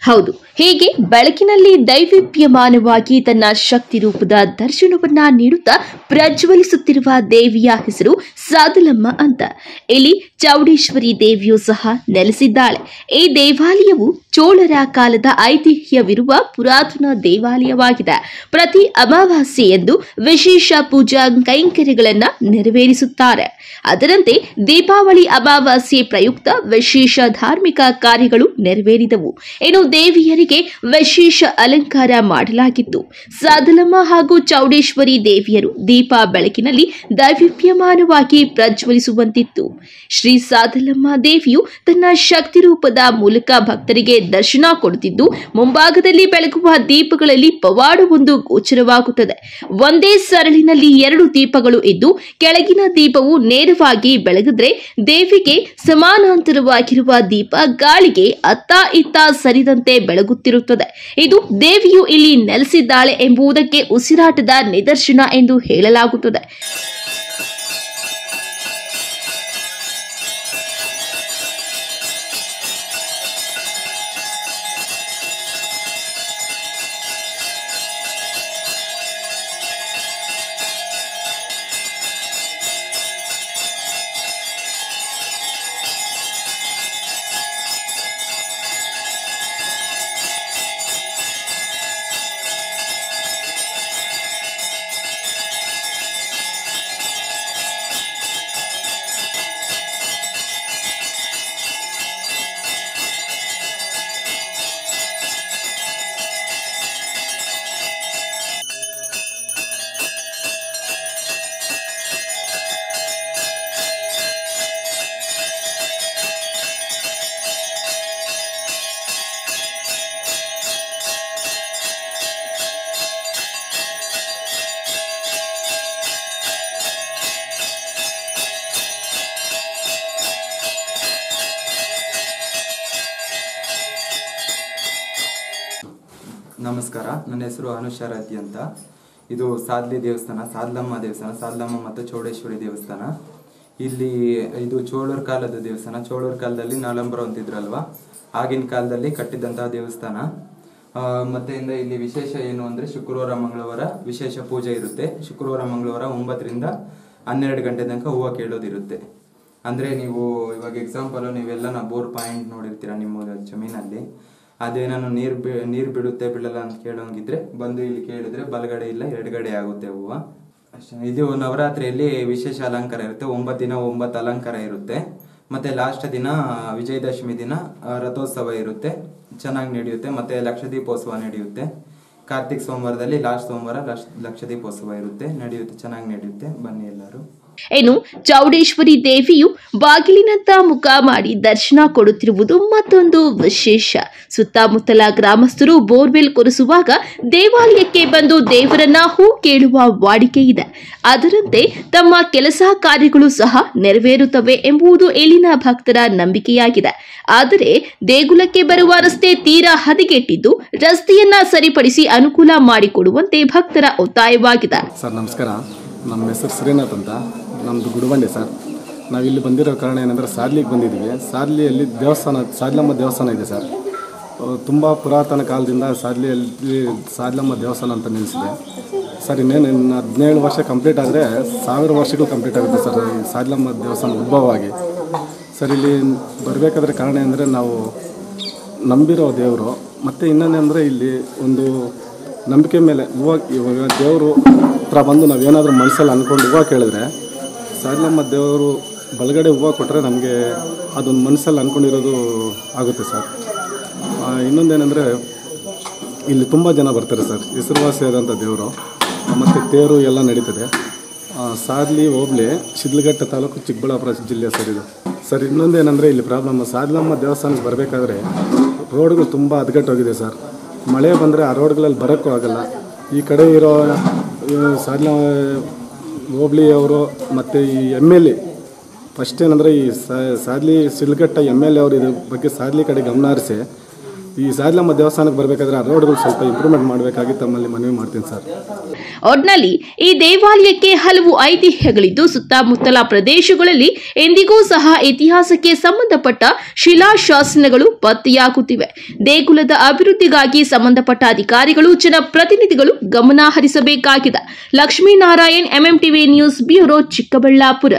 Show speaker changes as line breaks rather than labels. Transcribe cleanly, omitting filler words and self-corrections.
ಹೌದು, ಹೀಗೆ ಬೆಳಕಿನಲ್ಲಿ ದೈವಿಪ್ಯಮಾನವಾಗಿ ತನ್ನ ಶಕ್ತಿ ರೂಪದ ದರ್ಶನವನ್ನ ನೀಡುತ್ತಾ ಪ್ರಜ್ವಲಿಸುತ್ತಿರುವ ದೇವಿಯ ಹೆಸರು ಸಾದಲಮ್ಮ ಅಂತ. ಇಲ್ಲಿ ಚೌಡೇಶ್ವರಿ ದೇವಿಯೂ ಸಹ ನೆಲೆಸಿದ್ದಾಳೆ. ಈ ದೇವಾಲಯವು ಚೋಳರ ಕಾಲದ ಐತಿಹ್ಯವಿರುವ ಪುರಾತನ ದೇವಾಲಯವಾಗಿದೆ. ಪ್ರತಿ ಅಮಾವಾಸ್ಯೆಯಂದು ವಿಶೇಷ ಪೂಜಾ ಕೈಂಕರ್ಯಗಳನ್ನು ನೆರವೇರಿಸುತ್ತಾರೆ. ಅದರಂತೆ ದೀಪಾವಳಿ ಅಮಾವಾಸ್ಯೆ ಪ್ರಯುಕ್ತ ವಿಶೇಷ ಧಾರ್ಮಿಕ ಕಾರ್ಯಗಳು ನೆರವೇರಿದವು. ಇನ್ನು ದೇವಿಯರಿಗೆ ವಿಶೇಷ ಅಲಂಕಾರ ಮಾಡಲಾಗಿತ್ತು. ಸಾದಲಮ್ಮ ಹಾಗೂ ಚೌಡೇಶ್ವರಿ ದೇವಿಯರು ದೀಪ ಬೆಳಕಿನಲ್ಲಿ ದೈವಿಪ್ಯಮಾನವಾಗಿ ಪ್ರಜ್ವಲಿಸುವಂತಿತ್ತು. ಶ್ರೀ ಸಾದಲಮ್ಮ ದೇವಿಯು ತನ್ನ ಶಕ್ತಿ ರೂಪದ ಮೂಲಕ ಭಕ್ತರಿಗೆ ದರ್ಶನ ಕೊಡುತ್ತಿದ್ದು, ಮುಂಭಾಗದಲ್ಲಿ ಬೆಳಗುವ ದೀಪಗಳಲ್ಲಿ ಪವಾಡವೊಂದು ಗೋಚರವಾಗುತ್ತದೆ. ಒಂದೇ ಸರಳಿನಲ್ಲಿ 2 ದೀಪಗಳು ಇದ್ದು, ಕೆಳಗಿನ ದೀಪವು ನೇರವಾಗಿ ಬೆಳಗಿದ್ರೆ ದೇವಿಗೆ ಸಮಾನಾಂತರವಾಗಿರುವ ದೀಪ ಗಾಳಿಗೆ ಅತ್ತ ಇತ್ತ ಸರಿದಂತೆ ಬೆಳಗುತ್ತಿರುತ್ತದೆ. ಇದು ದೇವಿಯು ಇಲ್ಲಿ ನೆಲೆಸಿದ್ದಾಳೆ ಎಂಬುದಕ್ಕೆ ಉಸಿರಾಟದ ನಿದರ್ಶನ ಎಂದು ಹೇಳಲಾಗುತ್ತದೆ.
ನಮಸ್ಕಾರ, ನನ್ನ ಹೆಸರು ಅನುಷಾರಾಧ್ಯ ಅಂತ. ಇದು ಸಾದ್ಲಿ ದೇವಸ್ಥಾನ, ಸಾದಲಮ್ಮ ದೇವಸ್ಥಾನ, ಸಾದಲಮ್ಮ ಮತ್ತು ಚೌಡೇಶ್ವರಿ ದೇವಸ್ಥಾನ. ಇಲ್ಲಿ ಇದು ಚೋಳರ ಕಾಲದ ದೇವಸ್ಥಾನ. ಚೋಳರ ಕಾಲದಲ್ಲಿ ನಾಲಂಬರ ಅಂತಿದ್ರಲ್ವಾ, ಆಗಿನ ಕಾಲದಲ್ಲಿ ಕಟ್ಟಿದಂತಹ ದೇವಸ್ಥಾನ. ಮತ್ತೆ ಇಲ್ಲಿ ವಿಶೇಷ ಏನು ಅಂದರೆ ಶುಕ್ರವಾರ ಮಂಗಳವಾರ ವಿಶೇಷ ಪೂಜೆ ಇರುತ್ತೆ. ಶುಕ್ರವಾರ ಮಂಗಳವಾರ 9 ರಿಂದ 12 ಗಂಟೆ ತನಕ ಹೂವು ಕೇಳೋದಿರುತ್ತೆ. ಅಂದರೆ ನೀವು ಇವಾಗ ಎಕ್ಸಾಂಪಲ್ ನೀವೆಲ್ಲ ಬೋರ್ ಪಾಯಿಂಟ್ ನೋಡಿರ್ತೀರ ನಿಮ್ಮ ಜಮೀನಲ್ಲಿ. ಅದೇನಾನು ನೀರು ಬಿಡುತ್ತೆ ಬಿಡಲ್ಲ ಅಂತ ಕೇಳೋಂಗಿದ್ರೆ ಬಂದು ಇಲ್ಲಿ ಕೇಳಿದ್ರೆ ಬಲಗಡೆ ಇಲ್ಲ ಎಡಗಡೆ ಆಗುತ್ತೆ ಹೂವು ಅಷ್ಟೇ. ಇದು ನವರಾತ್ರಿಯಲ್ಲಿ ವಿಶೇಷ ಅಲಂಕಾರ ಇರುತ್ತೆ. 9 ದಿನ 9 ಅಲಂಕಾರ ಇರುತ್ತೆ. ಮತ್ತೆ ಲಾಸ್ಟ್ ದಿನ ವಿಜಯದಶಮಿ ದಿನ ರಥೋತ್ಸವ ಇರುತ್ತೆ, ಚೆನ್ನಾಗಿ ನಡೆಯುತ್ತೆ. ಮತ್ತೆ ಲಕ್ಷದೀಪೋತ್ಸವ ನಡೆಯುತ್ತೆ. ಕಾರ್ತಿಕ್ ಸೋಮವಾರದಲ್ಲಿ ಲಾಸ್ಟ್ ಸೋಮವಾರ ಲಕ್ಷದೀಪೋತ್ಸವ ಇರುತ್ತೆ, ನಡೆಯುತ್ತೆ, ಚೆನ್ನಾಗಿ ನಡೆಯುತ್ತೆ. ಬನ್ನಿ ಎಲ್ಲರೂ.
ಇನ್ನು ಚೌಡೇಶ್ವರಿ ದೇವಿಯು ಬಾಗಿಲಿನತ್ತ ಮುಖ ಮಾಡಿ ದರ್ಶನ ಕೊಡುತ್ತಿರುವುದು ಮತ್ತೊಂದು ವಿಶೇಷ. ಸುತ್ತಮುತ್ತಲ ಗ್ರಾಮಸ್ಥರು ಬೋರ್ವೆಲ್ ಕೊರೆಸುವಾಗ ದೇವಾಲಯಕ್ಕೆ ಬಂದು ದೇವರನ್ನ ಹೂ ಕೇಳುವ ವಾಡಿಕೆ ಇದೆ. ಅದರಂತೆ ತಮ್ಮ ಕೆಲಸ ಕಾರ್ಯಗಳು ಸಹ ನೆರವೇರುತ್ತವೆ ಎಂಬುದು ಇಲ್ಲಿನ ಭಕ್ತರ ನಂಬಿಕೆಯಾಗಿದೆ. ಆದರೆ ದೇಗುಲಕ್ಕೆ ಬರುವ ರಸ್ತೆ ತೀರಾ ಹದಗೆಟ್ಟಿದ್ದು, ರಸ್ತೆಯನ್ನ ಸರಿಪಡಿಸಿ ಅನುಕೂಲ ಮಾಡಿಕೊಡುವಂತೆ ಭಕ್ತರ ಒತ್ತಾಯವಾಗಿದೆ.
ಸರ್ ನಮಸ್ಕಾರ, ನಮ್ಮ ಹೆಸರು ಶ್ರೀನಾಥ್ ಅಂತ, ನಮ್ಮದು ಗುಡಿಬಂಡೆ ಸರ್. ನಾವಿಲ್ಲಿ ಬಂದಿರೋ ಕಾರಣ ಏನಂದರೆ ಸಾದ್ಲಿಗೆ ಬಂದಿದ್ದೀವಿ. ಸಾದ್ಲಿಯಲ್ಲಿ ದೇವಸ್ಥಾನ, ಸಾದಲಮ್ಮ ದೇವಸ್ಥಾನ ಇದೆ ಸರ್. ತುಂಬ ಪುರಾತನ ಕಾಲದಿಂದ ಸಾದ್ಲಿಯಲ್ಲಿ ಸಾದಲಮ್ಮ ದೇವಸ್ಥಾನ ಅಂತ ನಿಲ್ಲಿಸಿದೆ ಸರ್. ಇನ್ನೇನು 17 ವರ್ಷ ಕಂಪ್ಲೀಟ್ ಆದರೆ 1000 ವರ್ಷಗಳು ಕಂಪ್ಲೀಟ್ ಆಗುತ್ತೆ ಸರ್ ಈ ಸಾದಲಮ್ಮ ದೇವಸ್ಥಾನ ಉದ್ಭವ ಆಗಿ. ಸರ್ ಇಲ್ಲಿ ಬರಬೇಕಾದ್ರೆ ಕಾರಣ ಅಂದರೆ ನಾವು ನಂಬಿರೋ ದೇವರು. ಮತ್ತು ಇನ್ನೊಂದೇನೆಂದರೆ ಇಲ್ಲಿ ಒಂದು ನಂಬಿಕೆ ಮೇಲೆ ಇವಾಗ ದೇವರು ಹತ್ರ ಬಂದು ನಾವೇನಾದರೂ ಮನಸ್ಸಲ್ಲಿ ಅಂದ್ಕೊಂಡು ಹೂವು ಕೇಳಿದ್ರೆ ಸಾದಲಮ್ಮ ದೇವರು ಬಲಗಡೆ ಹೂವು ಕೊಟ್ಟರೆ ನಮಗೆ ಅದೊಂದು ಮನಸ್ಸಲ್ಲಿ ಅಂದ್ಕೊಂಡಿರೋದು ಆಗುತ್ತೆ ಸರ್. ಇನ್ನೊಂದೇನೆಂದರೆ ಇಲ್ಲಿ ತುಂಬ ಜನ ಬರ್ತಾರೆ ಸರ್. ಹೆಸರುವಾಸಿಯಾದಂಥ ದೇವರು. ಮತ್ತು ತೇರು ಎಲ್ಲ ನಡೀತದೆ. ಸಾದ್ಲಿ ಹೋಬಳಿ ಶಿಡ್ಲಘಟ್ಟ ತಾಲೂಕು, ಚಿಕ್ಕಬಳ್ಳಾಪುರ ಜಿಲ್ಲೆ ಸರ್ ಇದು. ಸರ್ ಇನ್ನೊಂದೇನೆಂದರೆ ಇಲ್ಲಿ ಪ್ರಾಬ್ಲಮ್, ಸಾದಲಮ್ಮ ದೇವಸ್ಥಾನಕ್ಕೆ ಬರಬೇಕಾದ್ರೆ ರೋಡ್ಗಳು ತುಂಬ ಹದಗೆಟ್ಟೋಗಿದೆ ಸರ್. ಮಳೆ ಬಂದರೆ ಆ ರೋಡ್ಗಳಲ್ಲಿ ಬರೋಕ್ಕೂ ಆಗಲ್ಲ. ಈ ಕಡೆ ಇರೋ ಸಾದಲಮ್ಮ ಹೋಬಳಿಯವರು ಮತ್ತು ಈ MLA ಫಸ್ಟ್ ಏನಂದರೆ ಈ ಸಾದ್ಲಿ ಶಿಡ್ಲಘಟ್ಟ MLA ಅವರು ಇದ್ರ ಬಗ್ಗೆ ಸಾದ್ಲಿ ಕಡೆ ಗಮನ ಹರಿಸಿ ಈ ಸಾದ್ಲಮ್ಮ ದೇವಸ್ಥಾನಕ್ಕೆ ಬರಬೇಕಾದ್ರೆ ಆ ರೋಡ್ಗಳು ಸ್ವಲ್ಪ ಇಂಪ್ರೂವ್ಮೆಂಟ್ ಮಾಡಬೇಕಾಗಿ ತಮ್ಮಲ್ಲಿ ಮನವಿ ಮಾಡ್ತೀನಿ ಸರ್.
ಒಟ್ನಲ್ಲಿ ಈ ದೇವಾಲಯಕ್ಕೆ ಹಲವು ಐತಿಹ್ಯಗಳಿದ್ದು ಸುತ್ತಮುತ್ತಲ ಪ್ರದೇಶಗಳಲ್ಲಿ ಎಂದಿಗೂ ಸಹ ಇತಿಹಾಸಕ್ಕೆ ಸಂಬಂಧಪಟ್ಟ ಶಿಲಾಶಾಸನಗಳು ಪತ್ತೆಯಾಗುತ್ತಿವೆ. ದೇಗುಲದ ಅಭಿವೃದ್ಧಿಗಾಗಿ ಸಂಬಂಧಪಟ್ಟ ಅಧಿಕಾರಿಗಳು, ಜನಪ್ರತಿನಿಧಿಗಳು ಗಮನ ಹರಿಸಬೇಕಾಗಿದೆ. Lakshminarayan, MMTV news bureau, Chikkaballapur.